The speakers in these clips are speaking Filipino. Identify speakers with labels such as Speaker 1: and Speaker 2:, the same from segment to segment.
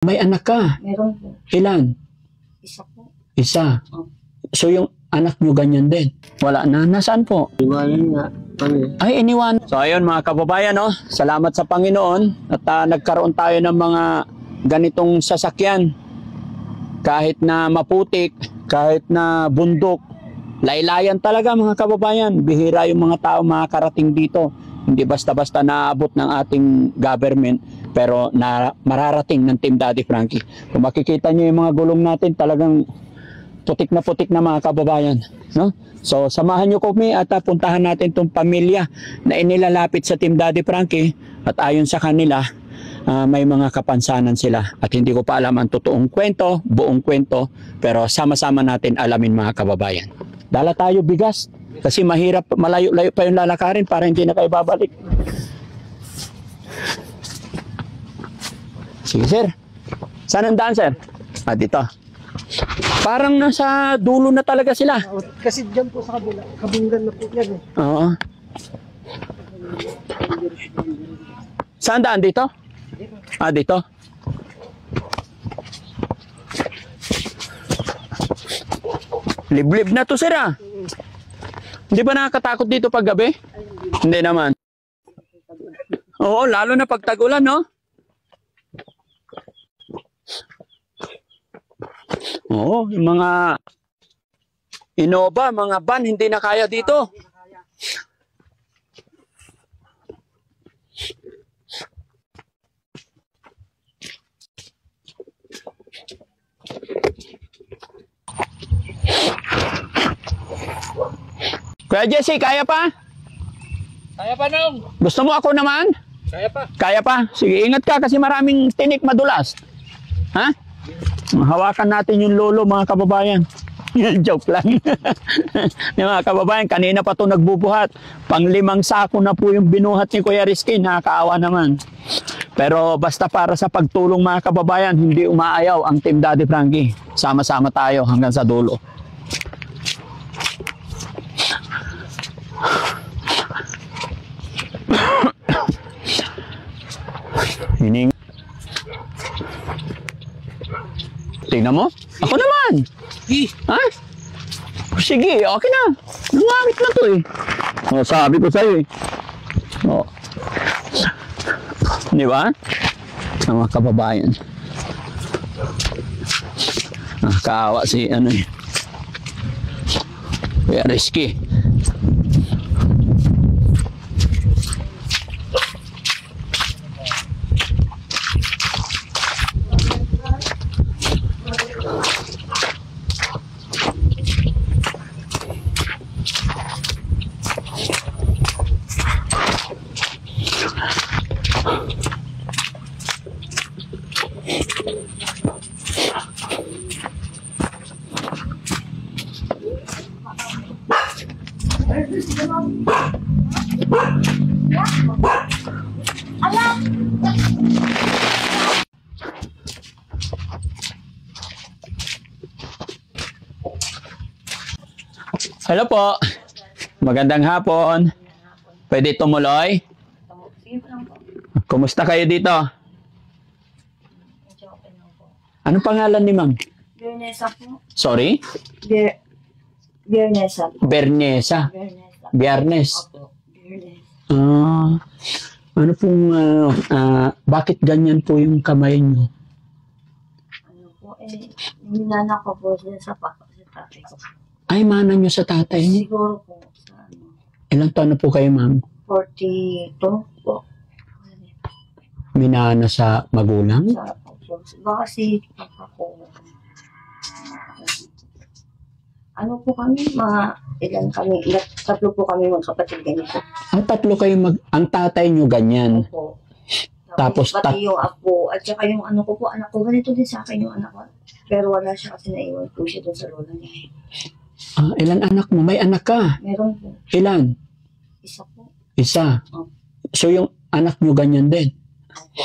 Speaker 1: May anak ka?
Speaker 2: Meron po.
Speaker 1: Ilan?
Speaker 2: Isa po.
Speaker 1: Isa.
Speaker 2: Oh.
Speaker 1: So yung anak nyo ganyan din? Wala na. Nasaan po?
Speaker 3: Iwanan nga kami.
Speaker 1: Ay, iniwan. So ayun mga kababayan, no? Salamat sa Panginoon at nagkaroon tayo ng mga ganitong sasakyan. Kahit na maputik, kahit na bundok, laylayan talaga mga kababayan. Bihira yung mga tao makakarating dito. Hindi basta-basta naabot ng ating government, pero mararating ng Team Daddy Frankie. Kung makikita nyo yung mga gulong natin, talagang putik na mga kababayan. No? So samahan nyo kami at puntahan natin itong pamilya na inilalapit sa Team Daddy Frankie, at ayon sa kanila, may mga kapansanan sila. At hindi ko pa alam ang totoong kwento, buong kwento, pero sama-sama natin alamin mga kababayan. Dala tayo bigas. Kasi mahirap, malayo-layo pa yung lalakarin para hindi na kayo babalik. Sige, sir. Saan ang daan, sir? Dito. Parang nasa dulo na talaga sila.
Speaker 3: Kasi dyan po sa kabila, kabungan na po yan eh.
Speaker 1: Oo. Saan daan? Dito? Dito. Liblib na to, sir, Hindi ba nakakatakot dito pag gabi? Hindi naman. Oo, lalo na pag tag-ulan, no? Oo, yung mga Innova, mga van, hindi na kaya dito. Kuya Jesse, kaya pa?
Speaker 3: Kaya pa nung?
Speaker 1: Gusto mo ako naman?
Speaker 3: Kaya pa.
Speaker 1: Kaya pa? Sige, ingat ka kasi maraming tinik madulas. Ha? Hawakan natin yung lolo mga kababayan. Joke lang. Mga kababayan, kanina pa ito nagbubuhat. Pang-5 sako na po yung binuhat ni Kuya Rizky. Nakakaawa naman. Pero basta para sa pagtulong mga kababayan, hindi umaayaw ang Team Daddy Frankie. Sama-sama tayo hanggang sa dulo. Hining. Tingnan mo. Ako naman. Ha? Sige, okay na. Nangangit na to eh. Sabi ko sa'yo eh. Di ba? Ang mga kababayan. Nakakaawa si ano eh. Kuya Rizky. Hello po. Magandang hapon. Pwede tumuloy? Kumusta kayo dito? Anong pangalan ni ma'am?
Speaker 2: Bernesa po.
Speaker 1: Sorry?
Speaker 2: Bernesa.
Speaker 1: Bernesa. Biyernes.
Speaker 2: Opo.
Speaker 1: Ano pong, bakit ganyan po yung kamay nyo?
Speaker 2: Ano po, ninana ko po siya sa tatay ko.
Speaker 1: Ay, mana nyo sa tatay niyo?
Speaker 2: Siguro po sa
Speaker 1: Ilang taon na po kayo, ma'am?
Speaker 2: 42 po.
Speaker 1: Minana sa magulang?
Speaker 2: Baka si papa ko. Ano po kami, mga ilan kami, 3 po kami magkapatid ganito.
Speaker 1: Ang 3 kayo ang tatay nyo ganyan.
Speaker 2: Opo.
Speaker 1: Tapos
Speaker 2: pati yung apo, at saka yung ano ko po, anak ko, ganito din sa akin yung anak ko. Pero wala siya kasi naiwan po siya dun sa lola niya.
Speaker 1: Ilan anak mo? May anak ka?
Speaker 2: Meron po.
Speaker 1: Ilan?
Speaker 2: Isa po.
Speaker 1: Isa?
Speaker 2: Opo.
Speaker 1: So yung anak nyo ganyan din?
Speaker 2: Opo.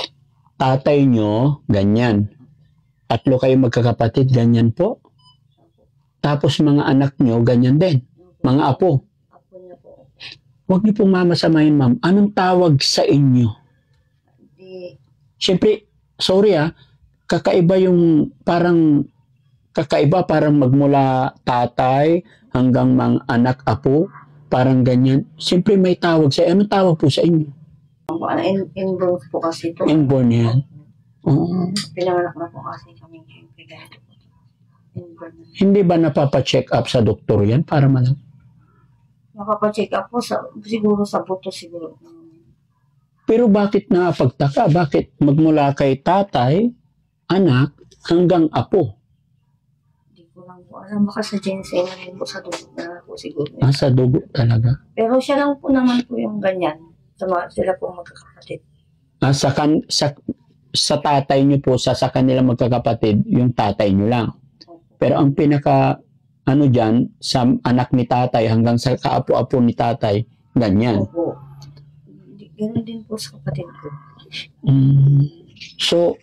Speaker 1: Tatay nyo ganyan? 3 kayo magkakapatid, ganyan po? Tapos mga anak nyo ganyan din? Mga apo?
Speaker 2: Apo niya po.
Speaker 1: Huwag niyo pong mamasamahin, ma'am. Anong tawag sa inyo?
Speaker 2: Di,
Speaker 1: Siyempre, sorry kakaiba yung parang magmula tatay hanggang mga anak, apo, parang ganyan. Siyempre may tawag sa anong tawag po sa inyo?
Speaker 2: Inborn po kasi ito.
Speaker 1: Inborn yan. Oo.
Speaker 2: Pinanganak na po kasi kami siyempre ganito po. Inborn na.
Speaker 1: Hindi ba napapacheck up sa doktor yan para malam?
Speaker 2: Napapacheck up po siguro sa buto siguro.
Speaker 1: Pero bakit napagtaka? Bakit magmula kay tatay, anak, hanggang apo?
Speaker 2: Hindi ko lang po alam. Baka sa ginseng na rin po sa dugo na po siguro.
Speaker 1: Sa dugo talaga.
Speaker 2: Pero siya lang po naman po yung ganyan. Sila po magkakapatid.
Speaker 1: Sa tatay niyo po, sa kanila magkakapatid, yung tatay niyo lang. Pero ang pinaka, dyan, sa anak ni tatay hanggang sa kaapo-apo ni tatay, ganyan.
Speaker 2: Opo. Ganun din po sa kapatid ko.
Speaker 1: So,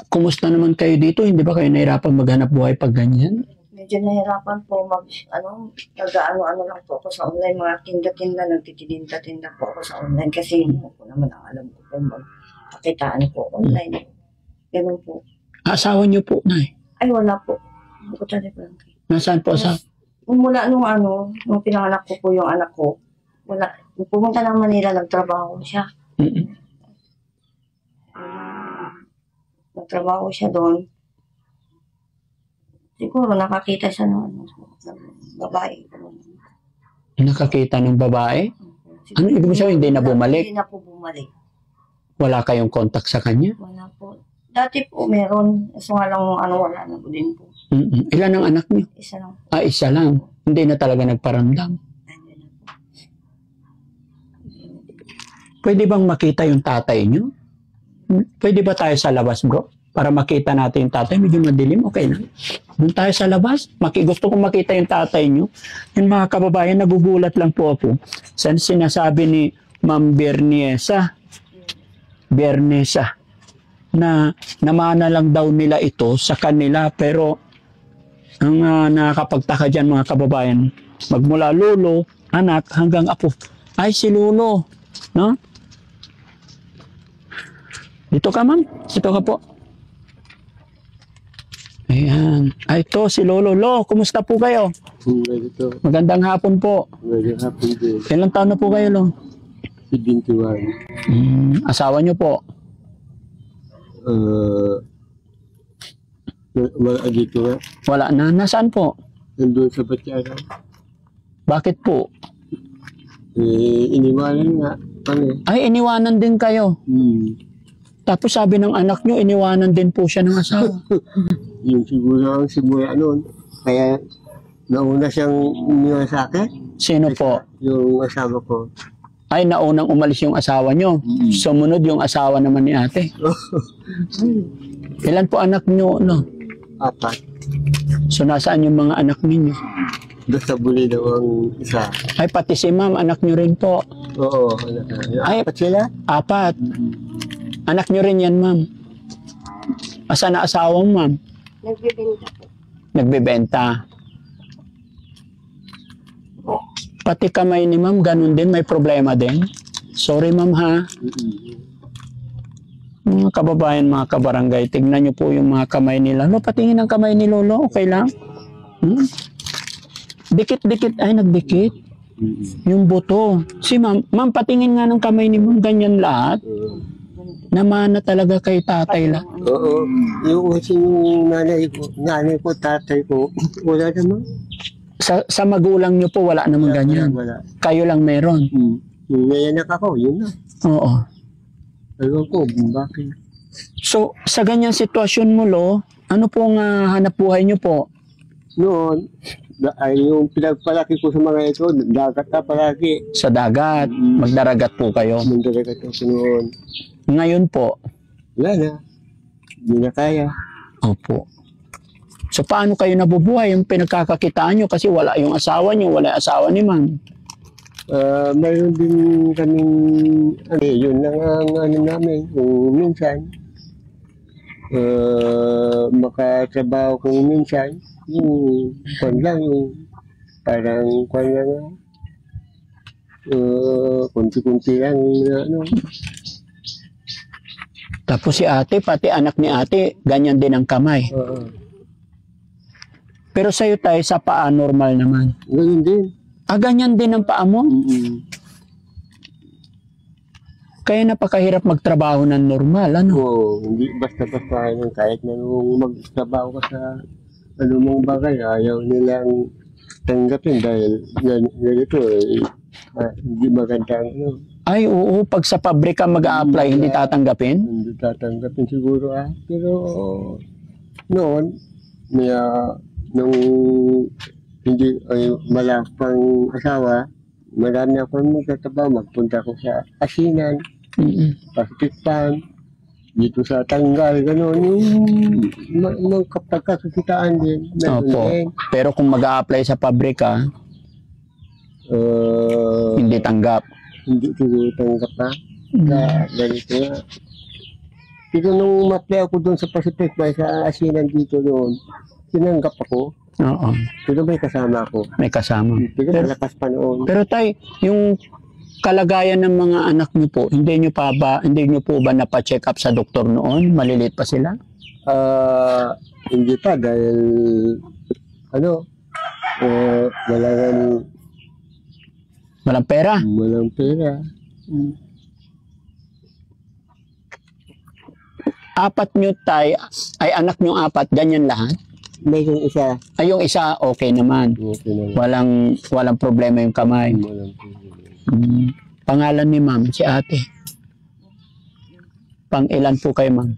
Speaker 1: kumusta naman kayo dito? Hindi ba kayo nahirapan maghanap buhay pag ganyan?
Speaker 2: Medyo nahirapan po nag-ano lang po ako sa online, mga tinda-tinda, nagtitinda-tinda po ako sa online kasi hindi po naman ang alam ko po magpakitaan po online. Ganun po.
Speaker 1: Asawa niyo po, Nay?
Speaker 2: Ay, wala po. Hindi ko talaga lang.
Speaker 1: Nasaan po asawa?
Speaker 2: Mula nung pinanganak ko po yung anak ko, wala. Pumunta ng Manila, nagtrabaho siya. Nagtrabaho siya doon. Siguro nakakita siya ng babae.
Speaker 1: Nakakita ng babae? Ano ibig mo sabihin? Hindi na bumalik?
Speaker 2: Hindi na po bumalik.
Speaker 1: Wala kayong contact sa kanya?
Speaker 2: Wala po. Dati po meron. So nga lang wala na po din po.
Speaker 1: Ilan ang anak niyo?
Speaker 2: Isa lang po.
Speaker 1: Isa lang. Hindi na talaga nagparamdam. Pwede bang makita yung tatay niyo? Pwede ba tayo sa labas, bro? Para makita natin yung tatay. Medyo madilim, okay na. Doon tayo sa labas. Gusto kong makita yung tatay niyo. Yung mga kababayan, nagugulat lang po ako. Sinasabi ni Ma'am Bernesa, na namana lang daw nila ito sa kanila. Pero ang nakakapagtaka dyan mga kababayan, magmula lolo, anak, hanggang apo. Ay, si lolo. No? Dito ka, ma'am. Dito ka po. Ayan. Ay, ito si Lolo. Lo, kumusta po kayo? Magandang hapon po.
Speaker 4: Magandang hapon din.
Speaker 1: Ilang taon na po kayo, Lo?
Speaker 4: 21.
Speaker 1: Asawa niyo po?
Speaker 4: Wala dito nga.
Speaker 1: Wala na. Nasaan po?
Speaker 4: Nandun sa Batyara.
Speaker 1: Bakit po?
Speaker 4: Iniwanan nga.
Speaker 1: Ay, iniwanan din kayo. Tapos sabi ng anak niyo, iniwanan din po siya ng asawa.
Speaker 4: Yung siguro ang simula noon. Kaya nauna siyang iniwan sa akin.
Speaker 1: Sino po?
Speaker 4: Yung asawa ko.
Speaker 1: Ay, naunang umalis yung asawa niyo. Sumunod yung asawa naman ni ate. Ilan po anak niyo, no?
Speaker 4: 4.
Speaker 1: So, nasaan yung mga anak ninyo?
Speaker 4: Doon sa buli daw ang isa.
Speaker 1: Ay, pati si ma'am, anak niyo rin po.
Speaker 4: Oo.
Speaker 1: Ay,
Speaker 4: 4 sila?
Speaker 1: 4. Anak niyo rin yan, ma'am. Asan na asawang, ma'am?
Speaker 2: Nagbibenta po.
Speaker 1: Nagbebenta. Pati kamay ni ma'am, ganun din, may problema din. Sorry, ma'am, ha? Mga kababayan, mga kabarangay, tignan niyo po yung mga kamay nila. Lo, patingin ang kamay ni Lolo, okay lang? Dikit-dikit, ay, nagdikit. Yung buto. Si ma'am, patingin nga ng kamay ni ma'am, ganyan lahat. Namana talaga kay tatay lang.
Speaker 4: Oo. Yung kasi yung nanay ko, tatay ko, wala naman.
Speaker 1: Sa magulang niyo po, wala namang ganyan.
Speaker 4: Wala.
Speaker 1: Kayo lang meron.
Speaker 4: Yung may anak ako, yun na.
Speaker 1: Oo.
Speaker 4: Ewan ko, bakit?
Speaker 1: So, sa ganyang sitwasyon mo, Lo, ano pong hanap buhay niyo po?
Speaker 4: Noon, ay yung pinagpalaki ko sa mga ito, dagat na palagi.
Speaker 1: Sa dagat, magdaragat po kayo.
Speaker 4: Mandagat ako noon.
Speaker 1: Ngayon po,
Speaker 4: Wala na. Hindi na kaya.
Speaker 1: opo. So, paano kayo nabubuhay yung pinagkakakitaan nyo? Kasi wala yung asawa nyo, wala yung asawa ni ma'am.
Speaker 4: Mayroon din kaming, yun lang ang ano namin, kung minsan, makatrabaho kung minsan, yung kwan lang, yung parang kwan lang, kunti-kunti lang, ano.
Speaker 1: Tapos si ate, pati anak ni ate, ganyan din ang kamay.
Speaker 4: Oo.
Speaker 1: Pero sa'yo tayo, sa paa, normal naman.
Speaker 4: Ganyan din.
Speaker 1: Ganyan din ang paa mo? Kaya napakahirap magtrabaho ng normal, ano?
Speaker 4: Oo, hindi basta-basta yun. Kahit na nung magtrabaho ka sa anumang bagay, ayaw nilang tanggapin dahil ganito hindi maganda ang ano.
Speaker 1: Ay, oo, pag sa pabrika mag-a-apply, hindi tatanggapin?
Speaker 4: Hindi tatanggapin siguro Pero noon, may, nung hindi wala pang asawa, marami akong magtatrabaho. Magpunta ko sa asinan, pastikan, dito sa tanggal, gano'n. Yung pagkakakitaan din.
Speaker 1: Opo.
Speaker 4: Din.
Speaker 1: Pero kung mag-a-apply sa pabrika, hindi tanggap.
Speaker 4: Hindi siguro tanggap pa. Ganito na. Pero nung ma-apply ako doon sa Pacific Bay, sa asinan dito doon, tinanggap ako.
Speaker 1: Oo.
Speaker 4: Pero may kasama ako.
Speaker 1: May kasama.
Speaker 4: Pero malakas pa noon.
Speaker 1: Pero tay, yung kalagayan ng mga anak niyo po, hindi niyo po ba napa-check up sa doktor noon? Maliliit pa sila?
Speaker 4: Hindi pa dahil
Speaker 1: Walang pera?
Speaker 4: walang pera.
Speaker 1: Apat niyo tay, ay anak niyo apat, ganyan lahat?
Speaker 4: May yung isa.
Speaker 1: Ay, yung isa, okay naman.
Speaker 4: Okay na.
Speaker 1: Walang problema yung kamay.
Speaker 4: Walang pera.
Speaker 1: Pangalan ni ma'am, si ate. Pang ilan po kayo, ma'am?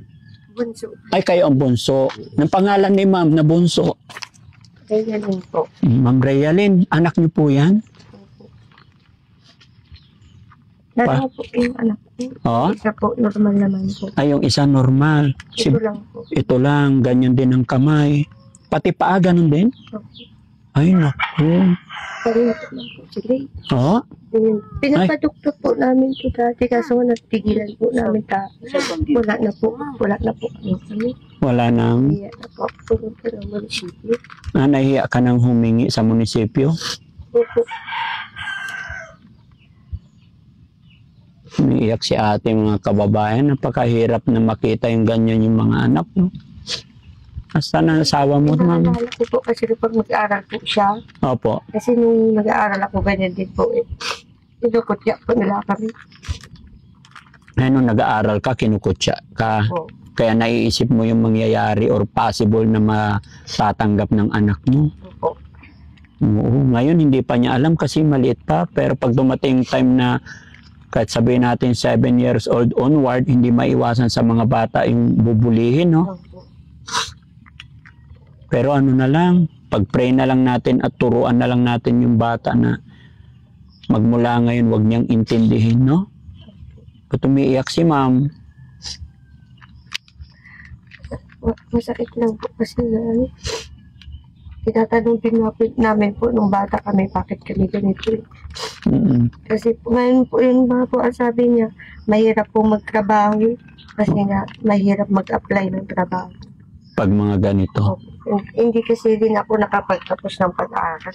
Speaker 2: Bunso.
Speaker 1: Ay, kayo ang bunso. Ng pangalan ni ma'am na bunso.
Speaker 2: Kaya din po.
Speaker 1: Ma'am Rayalyn, anak niyo po yan?
Speaker 2: Dalawa po yung anak ko.
Speaker 1: Oo.
Speaker 2: Isa po, normal naman po.
Speaker 1: Ay, yung isa normal.
Speaker 2: Ito lang po.
Speaker 1: Ito lang, ganyan din ang kamay. Pati paa, ganun din? Ay, naku.
Speaker 2: Pareho po lang po. Sige.
Speaker 1: Oo.
Speaker 2: Pinapadukto po namin ito dati kaso natigilan po namin wala na po kami.
Speaker 1: Wala nang,
Speaker 2: Kaya na po ako ng munisipyo.
Speaker 1: nahiya ka nang humingi sa munisipyo.
Speaker 2: Opo.
Speaker 1: Umiiyak si ate, mga kababayan. Napakahirap na makita yung ganyan yung mga anak. No? Asa na nasawa mo, ma'am?
Speaker 2: Naalala ko po kasi pag mag-aaral po siya.
Speaker 1: Opo.
Speaker 2: Kasi nung nag-aaral ako ganyan din po Kinukutya po nila kami.
Speaker 1: Ay, nung nag-aaral ka, kinukutya ka.
Speaker 2: Po.
Speaker 1: Kaya naiisip mo yung mangyayari or possible na matatanggap ng anak mo.
Speaker 2: Opo.
Speaker 1: Oo. Ngayon, hindi pa niya alam kasi maliit pa. Pero pag dumating time na kahit sabihin natin 7 years old onward, hindi maiwasan sa mga bata yung bubulihin, no?
Speaker 2: Opo.
Speaker 1: Pero ano na lang, pag-pray na lang natin at turuan na lang natin yung bata na magmula ngayon, wag niyang intindihin, no? Ba't umiiyak si ma'am?
Speaker 2: Masakit lang po kasi tinatanong din namin po nung bata kami bakit kami ganito eh. Kasi po, ngayon po yung mga po ang sabi niya, mahirap po magtrabaho kasi nga mahirap mag-apply ng trabaho.
Speaker 1: Pag mga ganito.
Speaker 2: Hindi kasi din ako nakapagtapos ng pag-aaral.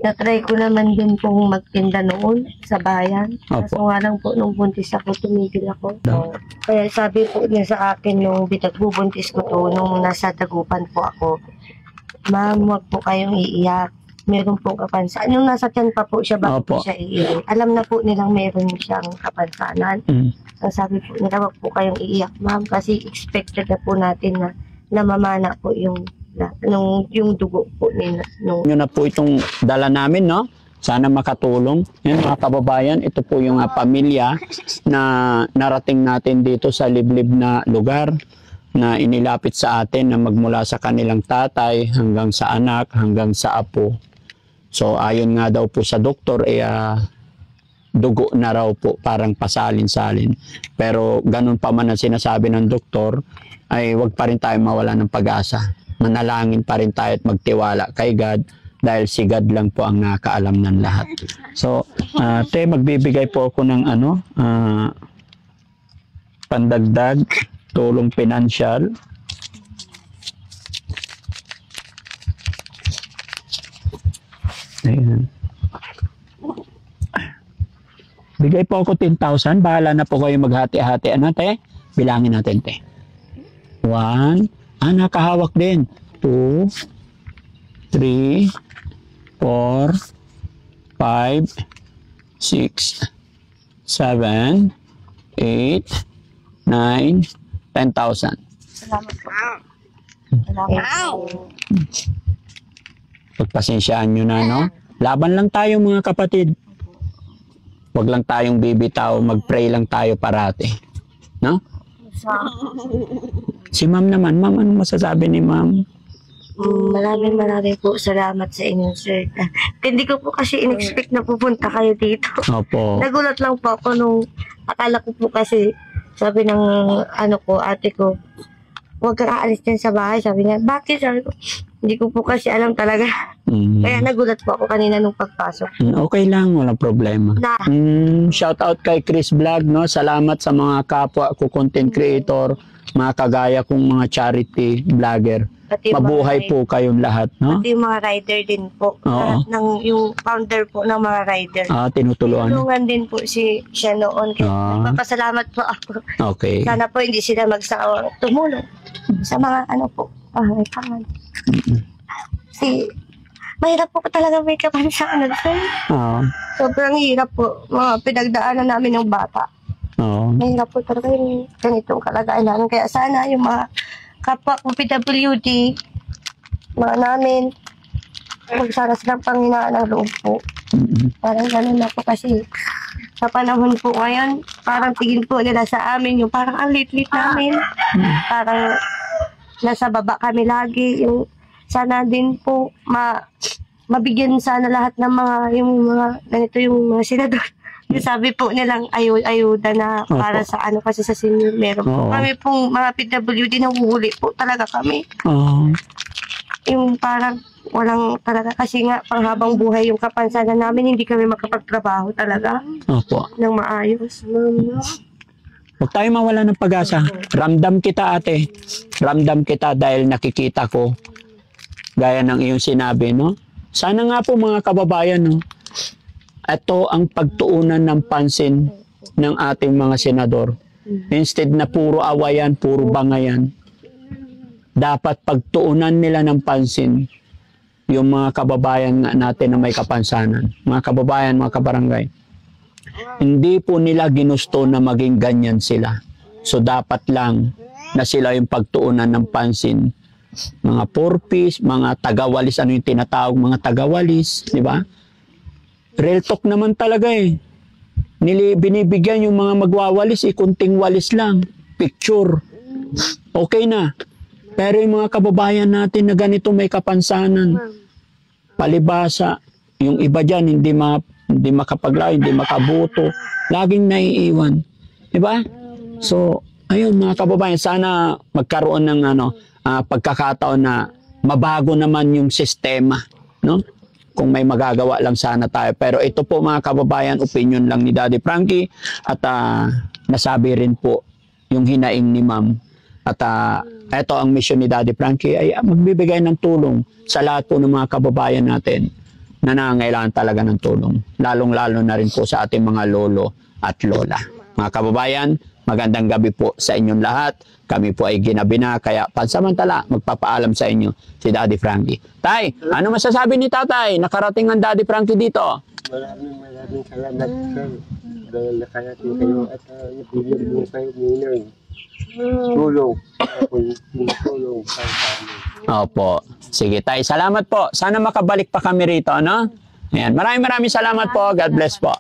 Speaker 2: Na-try ko naman din pong magtinda noon sa bayan.
Speaker 1: Opo.
Speaker 2: Kaso nga lang po, nung buntis ako, tumigil ako. Kaya sabi po niya sa akin nung bubuntis ko to, nung nasa Dagupan po ako, ma'am, wag po kayong iiyak. Meron pong kapansanan. Yung nasa tiyan pa po siya, bago
Speaker 1: Opo.
Speaker 2: po siya iiyak. Alam na po nilang meron siyang kapansanan. Ang sabi po nila, wag po kayong iiyak, ma'am, kasi expected na po natin na namamana po yung dugo po nila.
Speaker 1: Yun na po itong dala namin, no? Sana makatulong. Yan, mga kababayan, ito po yung pamilya na narating natin dito sa liblib na lugar na inilapit sa atin na magmula sa kanilang tatay hanggang sa anak, hanggang sa apo. So, ayon nga daw po sa doktor, dugo na raw po, parang pasalin-salin. Pero ganun pa man ang sinasabi ng doktor, ay wag pa rin tayo mawala ng pag-asa. Manalangin pa rin tayo at magtiwala kay God dahil si God lang po ang nakaalam ng lahat. So, magbibigay po ako ng pandagdag, tulong pinansyal. Ayan. Bigay po ako 10,000. Bahala na po kayo maghati-hati. Ano, te? Bilangin natin, te. 1. Nakahawak din. 2, 3, 4, 5, 6, 7, 8, 9, 10,000.
Speaker 2: Salamat po. Salamat po.
Speaker 1: Pagpasensyaan nyo na, no? Laban lang tayo, mga kapatid. Huwag lang tayong bibitaw, mag-pray lang tayo parati. No? Si ma'am naman, ma'am, anong masasabi ni ma'am?
Speaker 2: Maraming po salamat sa inyo, sir. Hindi ko po kasi in-expect na pupunta kayo dito.
Speaker 1: Opo.
Speaker 2: Nagulat lang po ako nung akala ko po kasi sabi ng ate ko, huwag kang aalis dyan sa bahay. Sabi niya, bakit? Sabi ko, hindi ko po kasi alam talaga. Kaya nagulat po ako kanina nung pagpasok.
Speaker 1: Okay lang, walang problema. Shout out kay Chris Vlog, no? Salamat sa mga kapwa ko content creator, mga kagaya kong mga charity vlogger.
Speaker 2: Pati
Speaker 1: Mabuhay po kayong lahat, no?
Speaker 2: Pati yung mga rider din po.
Speaker 1: Oo.
Speaker 2: Yung founder po ng mga rider.
Speaker 1: Tinutulungan.
Speaker 2: Tulungan din po siya noon. Kaya nagpapasalamat po ako.
Speaker 1: Okay.
Speaker 2: Sana po hindi sila magsawang tumulong sa mga kaman. Mahirap po talaga may kapansanan, sir. Sobrang hirap po. Mga pinagdaanan namin ng bata. Mahirap po talaga yung ganitong kalagayan namin. Kaya sana yung mga kapwa ko PWD, mga namin, magsara silang panghinaan ng loob po. Parang gano'n na po kasi sa panahon po ngayon, parang tingin po nila sa amin, yung parang ang lit-lit namin. Parang nasa baba kami lagi. Yung sana din po mabigyan sana lahat ng yung mga senador. Sabi po nilang ayuda na para sa kasi sa senior meron po. Kami pong mga PWD nahuhuli po talaga kami. Yung parang walang talaga kasi nga panghabang buhay yung kapansanan namin, hindi kami makapagtrabaho talaga. Ng maayos.
Speaker 1: Huwag tayo mawala ng pag-asa. Ramdam kita, ate. Ramdam kita dahil nakikita ko. Gaya ng iyong sinabi, no? Sana nga po mga kababayan, no? Ito ang pagtuunan ng pansin ng ating mga senador. Instead na puro awayan, puro bangayan, dapat pagtuunan nila ng pansin yung mga kababayan natin na may kapansanan. Mga kababayan, mga kabarangay. Hindi po nila ginusto na maging ganyan sila. So dapat lang na sila yung pagtuunan ng pansin. Mga porpis, mga tagawalis, ano yung tinatawag mga tagawalis, di ba? Real talk naman talaga eh. Binibigyan yung mga magwawalis, kunting walis lang. Picture. Okay na. Pero yung mga kababayan natin na ganito may kapansanan, palibasa, yung iba dyan hindi makapaglaw, hindi makabuto, laging naiiwan. Diba? So, ayun mga kababayan, sana magkaroon ng pagkakataon na mabago naman yung sistema. No? Kung may magagawa lang sana tayo. Pero ito po mga kababayan, opinion lang ni Daddy Frankie at nasabi rin po yung hinaing ni Ma'am. At ito ang mission ni Daddy Frankie ay magbibigay ng tulong sa lahat po ng mga kababayan natin na nangangailangan talaga ng tulong. Lalong-lalo na rin po sa ating mga lolo at lola. Mga kababayan, magandang gabi po sa inyong lahat. Kami po ay ginabi na, kaya pansamantala magpapaalam sa inyo si Daddy Frankie. Tay, ano masasabi ni Tatay? Nakarating ang Daddy Frankie dito.
Speaker 4: Maraming salamat, sir. Dahil nakarating kayo at nabigyan mo kayo ninay. Tulong. Tulong para sa amin.
Speaker 1: Opo. Sige, Tay. Salamat po. Sana makabalik pa kami rito, no? Ayan. Maraming salamat po. God bless po.